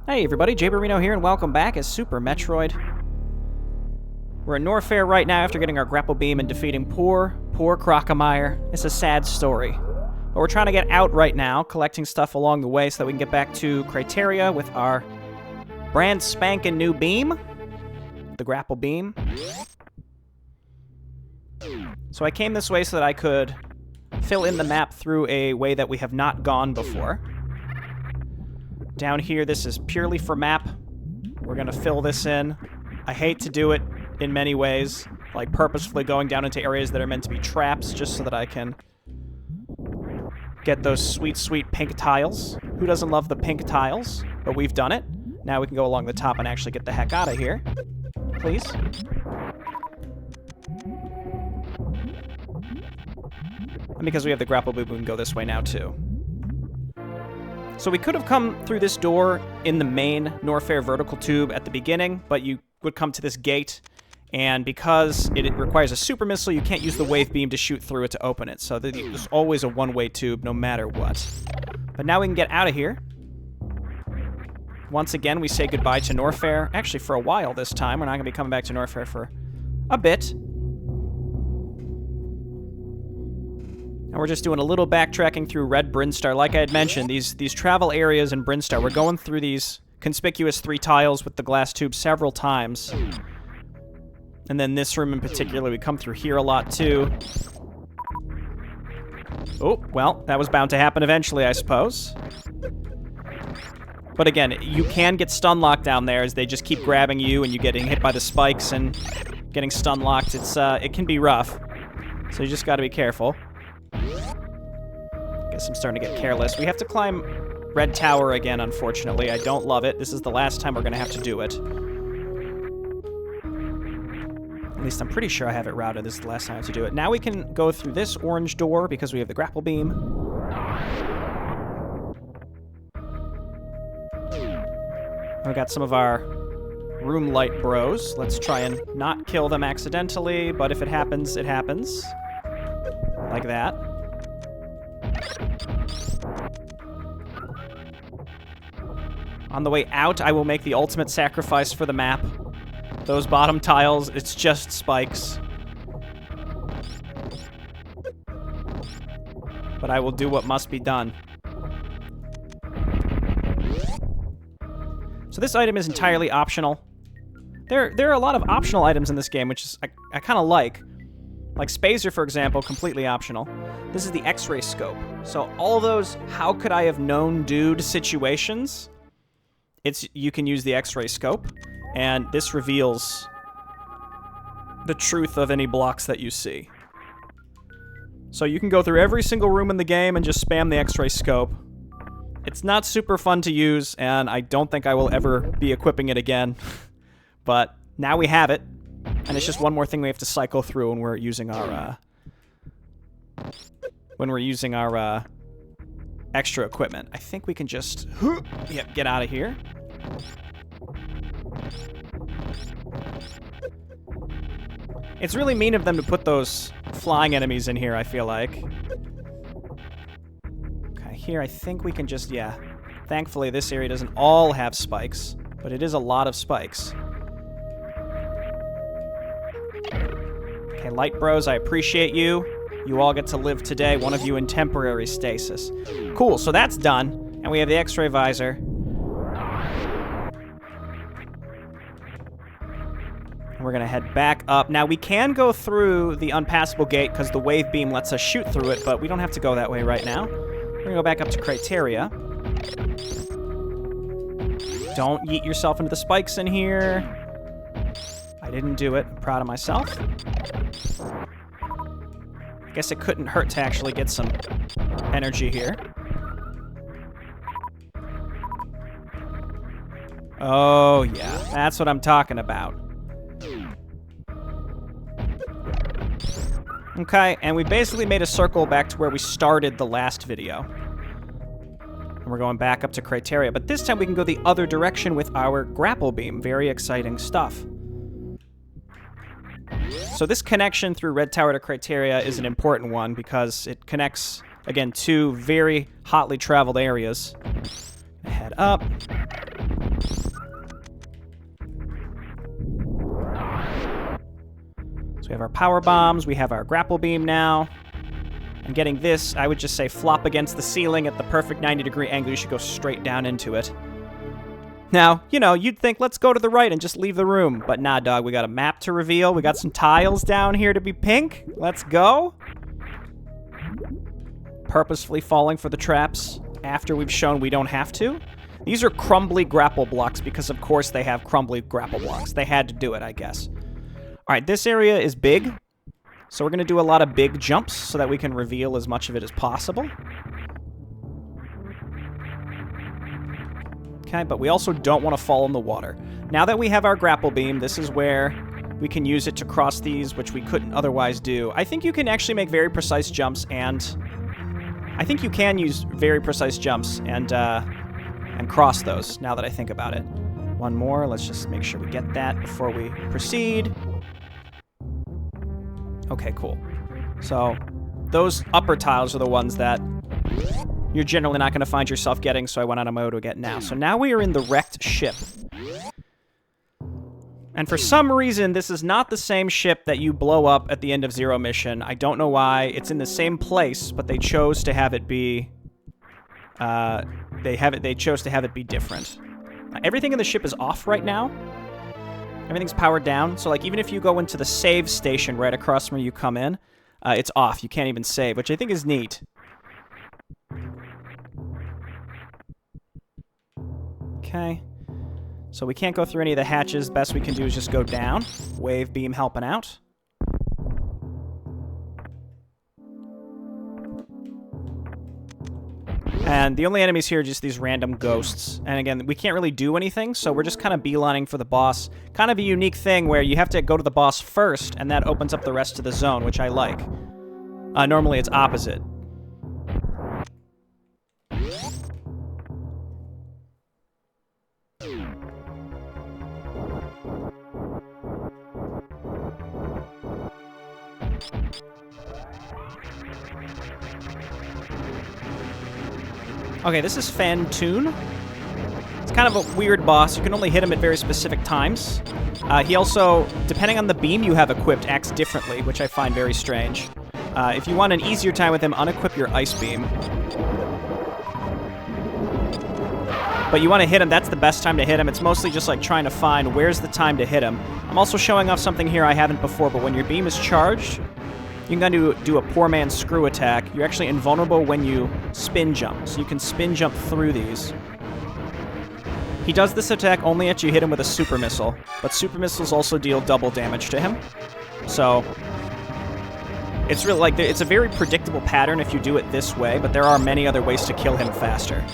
Hey everybody, Jay Barino here, and welcome back as Super Metroid. We're in Norfair right now after getting our grapple beam and defeating poor Crocomire. It's a sad story. But we're trying to get out right now, collecting stuff along the way so that we can get back to Criteria with our brand spanking new beam. The grapple beam. So I came this way so that I could fill in the map through a way that we have not gone before. Down here, this is purely for map. We're going to fill this in. I hate to do it in many ways, like purposefully going down into areas that are meant to be traps just so that I can get those sweet, sweet pink tiles. Who doesn't love the pink tiles? But we've done it. Now we can go along the top and actually get the heck out of here. Please. And because we have the grapple boom, we can go this way now, too. So we could have come through this door in the main Norfair vertical tube at the beginning, but you would come to this gate, and because it requires a super missile, you can't use the wave beam to shoot through it to open it. So there's always a one-way tube, no matter what. But now we can get out of here. Once again, we say goodbye to Norfair. Actually, for a while this time. We're not going to be coming back to Norfair for a bit. And we're just doing a little backtracking through Red Brinstar. Like I had mentioned, these travel areas in Brinstar, we're going through these conspicuous 3 tiles with the glass tube several times. And then this room in particular, we come through here a lot too. Oh, well, that was bound to happen eventually, I suppose. But again, you can get stun locked down there as they just keep grabbing you and you getting hit by the spikes and getting stun locked. It can be rough. So you just gotta be careful. Guess I'm starting to get careless. We have to climb Red Tower again, unfortunately. I don't love it. This is the last time we're going to have to do it. At least I'm pretty sure I have it routed. This is the last time I have to do it. Now we can go through this orange door because we have the grapple beam. We got some of our room light bros. Let's try and not kill them accidentally, but if it happens, it happens. Like that. On the way out, I will make the ultimate sacrifice for the map. Those bottom tiles, it's just spikes. But I will do what must be done. So this item is entirely optional. There are a lot of optional items in this game, which is I kind of like. Like Spazer, for example, completely optional. This is the X-ray scope. So all those how could I have known dude situations, you can use the X-ray scope, and this reveals the truth of any blocks that you see. So you can go through every single room in the game and just spam the X-ray scope. It's not super fun to use, and I don't think I will ever be equipping it again. But now we have it. And it's just one more thing we have to cycle through when we're using our, extra equipment. I think we can just, get out of here. It's really mean of them to put those flying enemies in here, I feel like. Okay, here I think we can just, Thankfully, this area doesn't all have spikes, but it is a lot of spikes. Okay, Light Bros, I appreciate you. You all get to live today, one of you in temporary stasis. Cool, so that's done. And we have the X-ray visor. And we're going to head back up. Now, we can go through the unpassable gate because the wave beam lets us shoot through it, but we don't have to go that way right now. We're going to go back up to Criteria. Don't yeet yourself into the spikes in here. I didn't do it. I'm proud of myself. I guess it couldn't hurt to actually get some energy here. Oh, yeah. That's what I'm talking about. Okay, and we basically made a circle back to where we started the last video. And we're going back up to Criteria, but this time we can go the other direction with our grapple beam. Very exciting stuff. So this connection through Red Tower to Criteria is an important one because it connects, again, 2 very hotly traveled areas. Head up. have our power bombs. We have our grapple beam now. And getting this, I would just say flop against the ceiling at the perfect 90-degree angle. You should go straight down into it. Now, you know, you'd think, let's go to the right and just leave the room. But nah, dog, we got a map to reveal. We got some tiles down here to be pink. Let's go. Purposefully falling for the traps after we've shown we don't have to. These are crumbly grapple blocks because, of course, they have crumbly grapple blocks. They had to do it, I guess. All right, this area is big. So we're going to do a lot of big jumps so that we can reveal as much of it as possible. Okay, but we also don't want to fall in the water. Now that we have our grapple beam, this is where we can use it to cross these, which we couldn't otherwise do. I think you can actually make very precise jumps, and I think you can use very precise jumps and cross those, now that I think about it. One more. Let's just make sure we get that before we proceed. Okay, cool. So those upper tiles are the ones that you're generally not going to find yourself getting, so I went out of mode to get now. So now we are in the wrecked ship. And for some reason, this is not the same ship that you blow up at the end of Zero Mission. I don't know why. It's in the same place, but they chose to have it be... They chose to have it be different. Everything in the ship is off right now. Everything's powered down. So, like, even if you go into the save station right across from where you come in, it's off. You can't even save, which I think is neat. Okay. So we can't go through any of the hatches. Best we can do is just go down. Wave beam helping out. And the only enemies here are just these random ghosts. And again, we can't really do anything, so we're just kind of beelining for the boss. Kind of a unique thing where you have to go to the boss first, and that opens up the rest of the zone, which I like. Normally it's opposite. Okay, this is Fantoon. It's kind of a weird boss. You can only hit him at very specific times. He also, depending on the beam you have equipped, acts differently, which I find very strange. If you want an easier time with him, unequip your ice beam. But you want to hit him, that's the best time to hit him. It's mostly just like trying to find where's the time to hit him. I'm also showing off something here I haven't before, but when your beam is charged, you can do a poor man's screw attack. You're actually invulnerable when you spin jump, so you can spin jump through these. He does this attack only after you hit him with a super missile, but super missiles also deal double damage to him. So it's really like it's a very predictable pattern if you do it this way, but there are many other ways to kill him faster.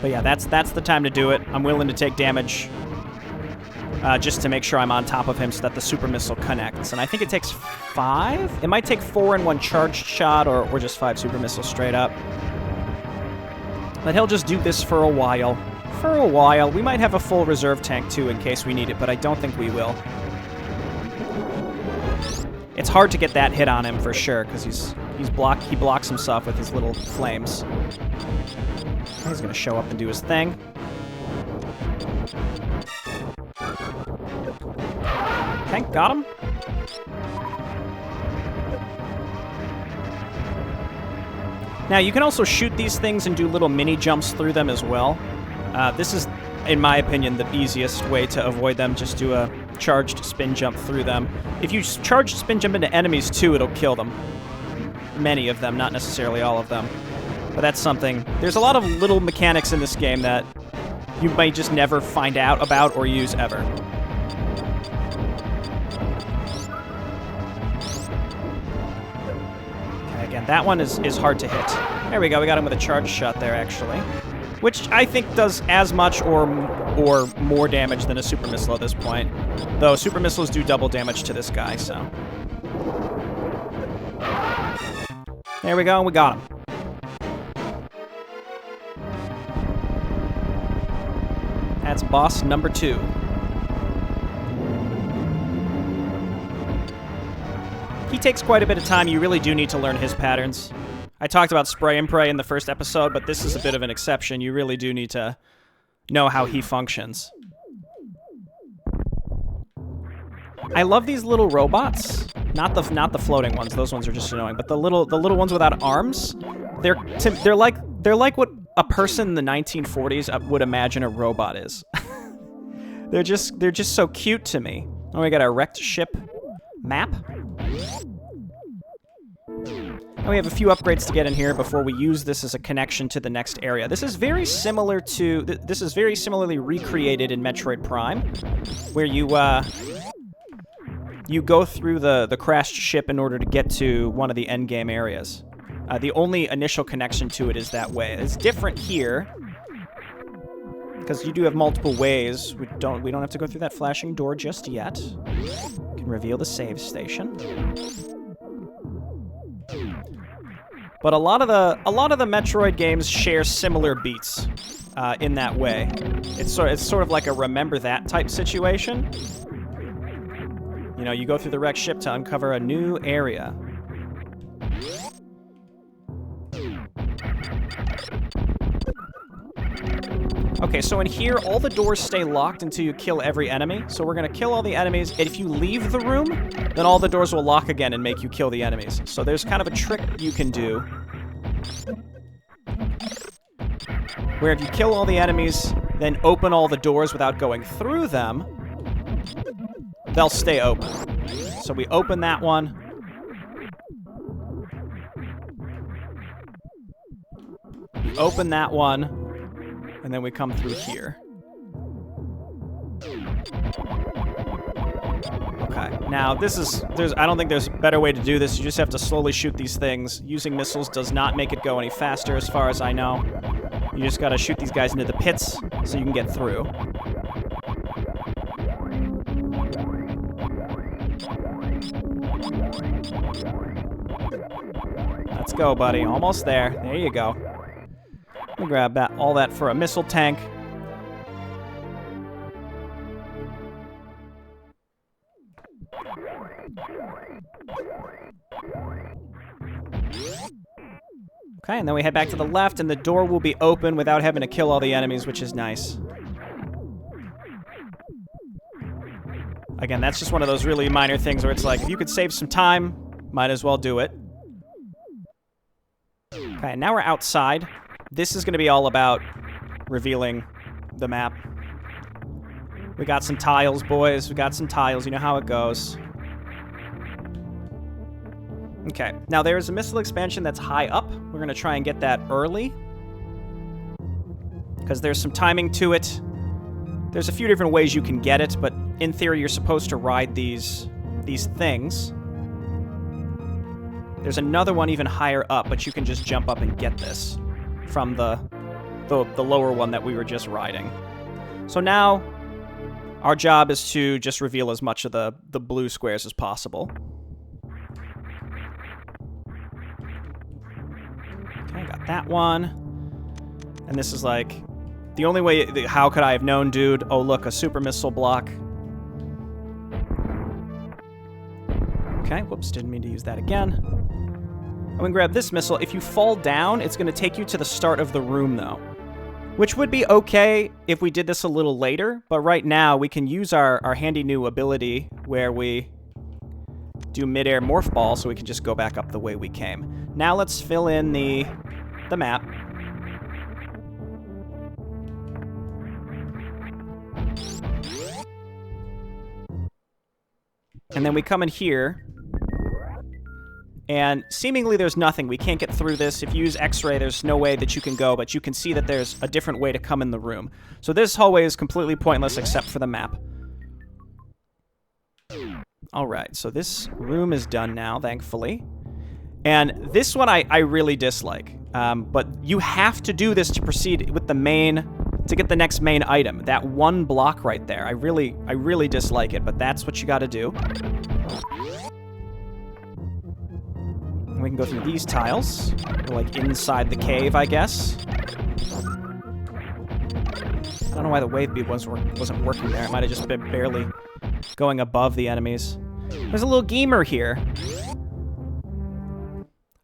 But yeah, that's the time to do it. I'm willing to take damage just to make sure I'm on top of him so that the super missile connects. And I think it takes 5? It might take 4 in one charged shot or just 5 super missiles straight up. But he'll just do this for a while. For a while. We might have a full reserve tank too in case we need it, but I don't think we will. It's hard to get that hit on him for sure because he blocks himself with his little flames. He's going to show up and do his thing. Okay, got him. Now, you can also shoot these things and do little mini jumps through them as well. This is, in my opinion, the easiest way to avoid them. Just do a charged spin jump through them. If you charge spin jump into enemies too, it'll kill them. Many of them, not necessarily all of them. But that's something. There's a lot of little mechanics in this game that you might just never find out about or use ever. Okay, again, that one is hard to hit. There we go, we got him with a charge shot there, actually. Which I think does as much or more damage than a super missile at this point. Though super missiles do double damage to this guy, so. There we go, and we got him. That's boss number 2. He takes quite a bit of time. You really do need to learn his patterns. I talked about Spray and Pray in the first episode, but this is a bit of an exception. You really do need to know how he functions. I love these little robots. Not the floating ones. Those ones are just annoying. But the little ones without arms, they're like what a person in the 1940s would imagine a robot is. they're just so cute to me. Oh, we got a wrecked ship map. And we have a few upgrades to get in here before we use this as a connection to the next area. This is very similar to this is very similarly recreated in Metroid Prime, where you go through the crashed ship in order to get to one of the endgame areas. The only initial connection to it is that way. It's different here, because you do have multiple ways. We don't have to go through that flashing door just yet. We can reveal the save station. But a lot of the Metroid games share similar beats in that way. It's sort of like a remember that type situation. You know, you go through the wrecked ship to uncover a new area. Okay, so in here, all the doors stay locked until you kill every enemy. So we're going to kill all the enemies. And if you leave the room, then all the doors will lock again and make you kill the enemies. So there's kind of a trick you can do, where if you kill all the enemies, then open all the doors without going through them, they'll stay open. So we open that one. We open that one. And then we come through here. Okay, now I don't think there's a better way to do this. You just have to slowly shoot these things. Using missiles does not make it go any faster, as far as I know. You just gotta shoot these guys into the pits so you can get through. Let's go, buddy. Almost there. There you go. We'll grab all that for a missile tank. Okay, and then we head back to the left, and the door will be open without having to kill all the enemies, which is nice. Again, that's just one of those really minor things where it's like, if you could save some time, might as well do it. Okay, now we're outside. This is going to be all about revealing the map. We got some tiles, boys. We got some tiles. You know how it goes. Okay, now there is a missile expansion that's high up. We're going to try and get that early, because there's some timing to it. There's a few different ways you can get it, but in theory you're supposed to ride these things. There's another one even higher up, but you can just jump up and get this from the lower one that we were just riding. So now our job is to just reveal as much of the blue squares as possible. Okay, got that one. And this is like the only way. How could I have known, dude? Oh, look, a super missile block. Okay, whoops, didn't mean to use that again. I'm gonna grab this missile. If you fall down, it's gonna take you to the start of the room, though. Which would be okay if we did this a little later, but right now we can use our handy new ability where we do mid-air morph ball, so we can just go back up the way we came. Now let's fill in the map. And then we come in here, and seemingly there's nothing. We can't get through this. If you use X-ray, there's no way that you can go, but you can see that there's a different way to come in the room. So this hallway is completely pointless except for the map. Alright, so this room is done now, thankfully. And this one I really dislike. But you have to do this to proceed with the main, to get the next main item. That one block right there. I really dislike it, but that's what you gotta do. We can go through these tiles. We're like inside the cave, I guess. I don't know why the wave beam wasn't working there. It might have just been barely going above the enemies. There's a little gamer here.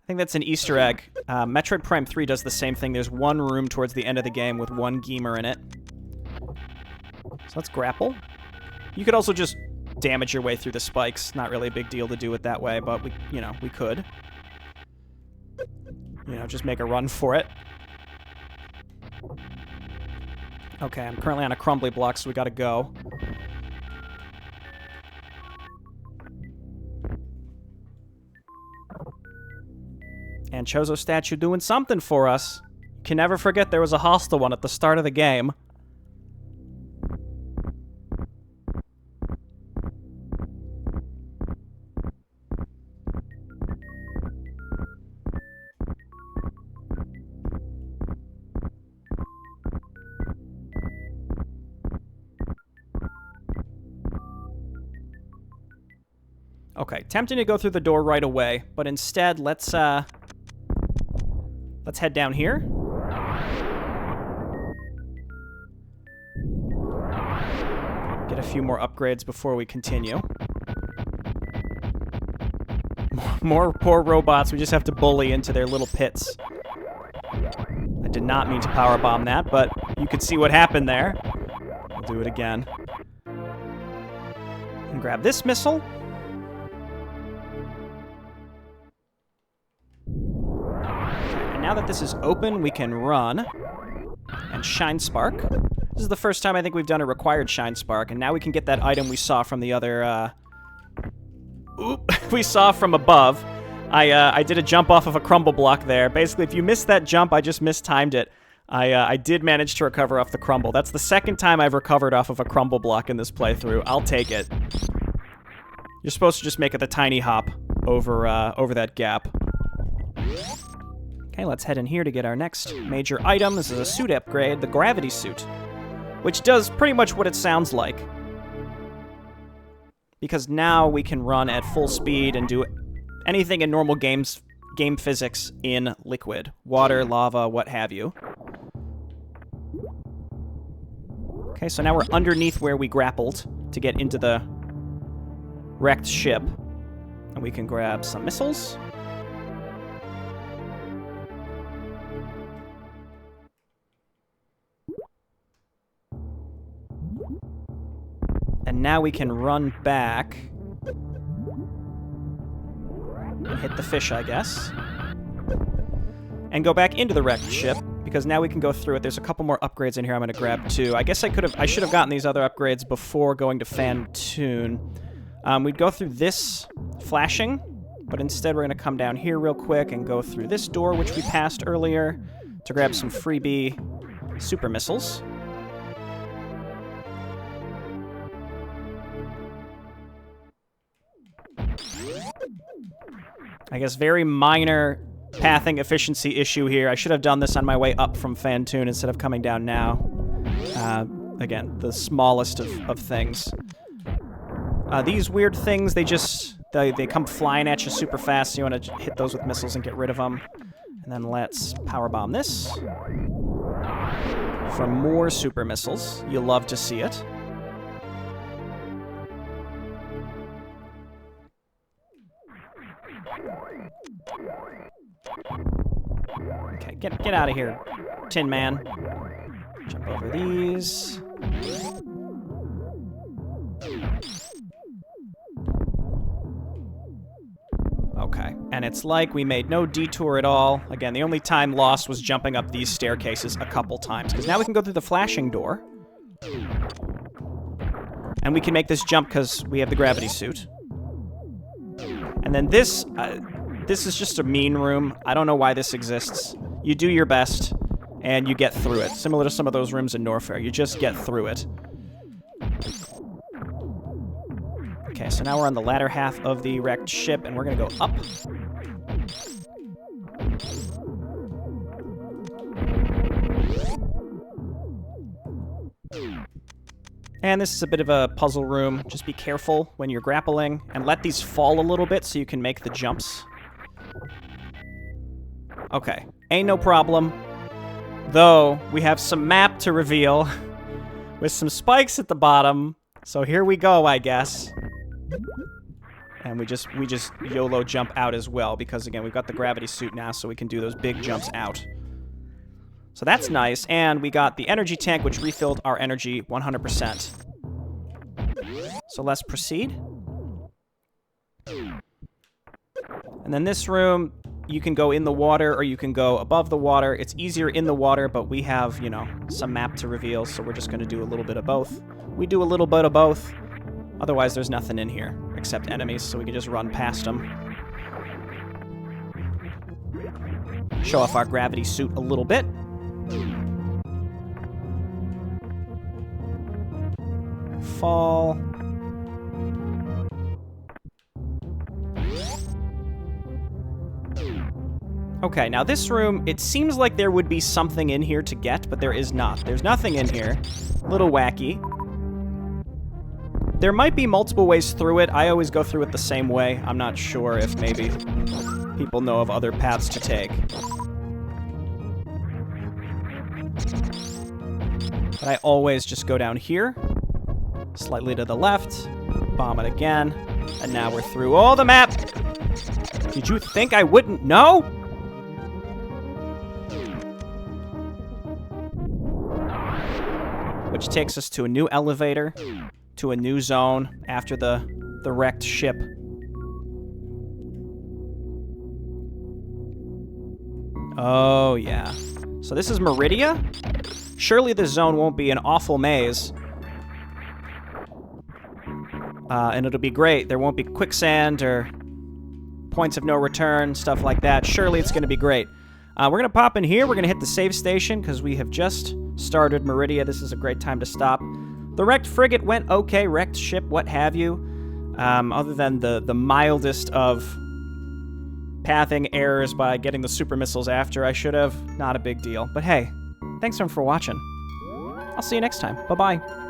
I think that's an Easter egg. Metroid Prime 3 does the same thing. There's one room towards the end of the game with one Geemer in it. So let's grapple. You could also just damage your way through the spikes. Not really a big deal to do it that way, but we could. Just make a run for it. Okay, I'm currently on a crumbly block, so we gotta go. And Chozo statue doing something for us. Can never forget there was a hostile one at the start of the game. Okay, tempting to go through the door right away, but instead, let's head down here. Get a few more upgrades before we continue. More poor robots we just have to bully into their little pits. I did not mean to powerbomb that, but you could see what happened there. I'll do it again. And grab this missile. Now that this is open, we can run and Shine Spark. This is the first time I think we've done a required Shine Spark, and now we can get that item we saw from the other, we saw from above. I did a jump off of a crumble block there. Basically, if you missed that jump, I just mistimed it. I did manage to recover off the crumble. That's the second time I've recovered off of a crumble block in this playthrough. I'll take it. You're supposed to just make it the tiny hop over that gap. Okay, let's head in here to get our next major item. This is a suit upgrade, the gravity suit, which does pretty much what it sounds like. Because now we can run at full speed and do anything in normal game physics in liquid. Water, lava, what have you. Okay, so now we're underneath where we grappled to get into the wrecked ship. And we can grab some missiles. And now we can run back and hit the fish, I guess. And go back into the wrecked ship, because now we can go through it. There's a couple more upgrades in here I'm going to grab, too. I guess I should have gotten these other upgrades before going to Fantoon. We'd go through this flashing, but instead we're going to come down here real quick and go through this door, which we passed earlier, to grab some freebie super missiles. I guess very minor pathing efficiency issue here. I should have done this on my way up from Fantoon instead of coming down now. Again, the smallest of things. These weird things, they come flying at you super fast, so you want to hit those with missiles and get rid of them. And then let's powerbomb this. For more super missiles. You'll love to see it. Okay, get out of here, Tin Man. Jump over these. Okay, and it's like we made no detour at all. Again, the only time lost was jumping up these staircases a couple times, because now we can go through the flashing door. And we can make this jump because we have the gravity suit. And then this is just a mean room. I don't know why this exists. You do your best, and you get through it. Similar to some of those rooms in Norfair. You just get through it. Okay, so now we're on the latter half of the wrecked ship, and we're going to go up. And this is a bit of a puzzle room. Just be careful when you're grappling, and let these fall a little bit so you can make the jumps. Okay, ain't no problem. Though, we have some map to reveal with some spikes at the bottom. So here we go, I guess. And we just YOLO jump out as well, because again, we've got the gravity suit now, so we can do those big jumps out. So that's nice, and we got the energy tank, which refilled our energy 100%. So let's proceed. And then this room, you can go in the water or you can go above the water. It's easier in the water, but we have, you know, some map to reveal, so we're just going to do a little bit of both. We do a little bit of both. Otherwise, there's nothing in here except enemies, so we can just run past them. Show off our gravity suit a little bit. Fall. Okay, now this room, it seems like there would be something in here to get, but there is not. There's nothing in here. A little wacky. There might be multiple ways through it. I always go through it the same way. I'm not sure if maybe people know of other paths to take. But I always just go down here, slightly to the left, bomb it again, and now we're through all the map. Did you think I wouldn't know? Which takes us to a new elevator, to a new zone after the wrecked ship. Oh, yeah. So this is Meridia? Surely this zone won't be an awful maze. And it'll be great. There won't be quicksand or points of no return, stuff like that. Surely it's going to be great. We're going to pop in here. We're going to hit the save station because we have just started Meridia. This is a great time to stop. The wrecked frigate went okay. Wrecked ship, what have you. Other than the mildest of pathing errors by getting the super missiles after I should have. Not a big deal. But hey, thanks for watching. I'll see you next time. Bye-bye.